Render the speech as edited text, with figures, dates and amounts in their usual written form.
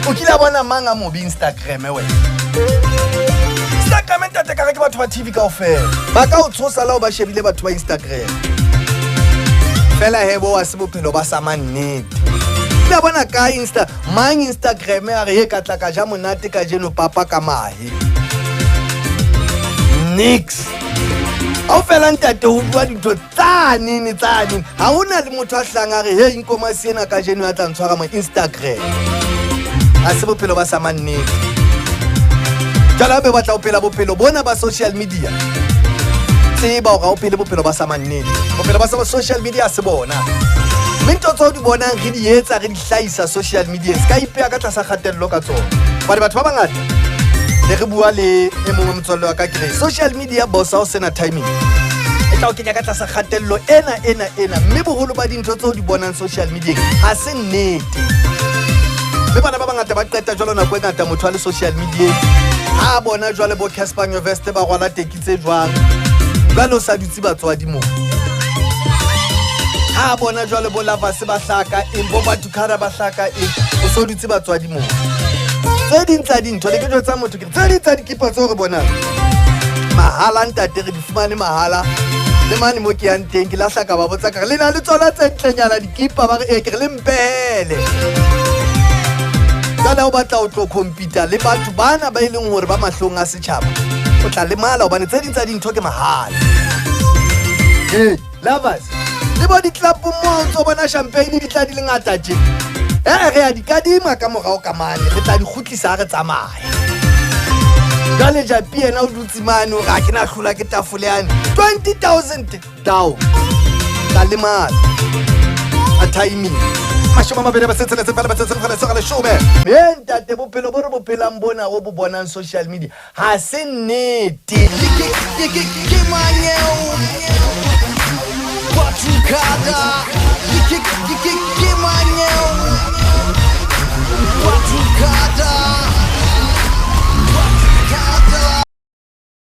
o kile bona manga mo bi Instagram we Instagram ntate ka re ke batho ba TV kaofela ba ka o tshosa la o ba shebile batho ba Instagram fela hebo wa se bophelo ba sa mannete la bona ka Instagram ya re he ka tla ka ja monate ka jeno papa ka mahe nix au fela ntate ho bua dintho tsanini ha hona le motho a hlanga re he inkoma sena ka jeno ya tla ntshwara mo Instagram a se bophelo ba sa mannete jala be batla o phela bophelo bona ba social media se ba o phela bophelo ba sa mannete bophelo ba sa social media se bona mento tso di bonang re di etsa re di hlaisa social media ska ipea ka tlasa kgatello ka tsona ba batho ba bangata le re bua le mongwe motswalle wa ka ke social media bossa o sena timing e tla o kenya ka tlasa kgatello ena mme boholo ba dintho tso di bonang social media ha se nnete le bana ba bangata ba qeta jwalo na kwa ngata motho wa le social media ha bona jwale bo Casper Veste ba rwala tekitse jwang ba lo sa dutsi batswadi mo ha bona jwale bo lava se ba hlaka bo Ba2Cada ba hlaka o so dutsi batswadi mo tse ding tsa dintho le ke tsa motho ke tse ding tsa dikipa tse re bonang mahala ntate re di fumane mahala le mane mo ke yang teng ke la hlaka ba botsa ka le na le tsona tse ntlenyana dikipa ba re ke re le mpele kana o batla o tlo computer le batho bana ba ileng hore ba mahlong a setjhaba o tla le mala hobane tse ding tsa dintho ke mahala lovers le bo di club mo tso bona champagne di tla di le ngata tje re ya di kadima ka morao ka mane re tla di khutlisa re tsamaya jale japi ena o dutsi mane o ga ke na hlola ke tafolane 20,000 down ka le mala a timing mashoma mabele ba setsela tse pala ba tsetsela sa le shome ntate bophelo bo re bophelang bona o bo bonang social media ha se nnete ke manyeo Ba2Cada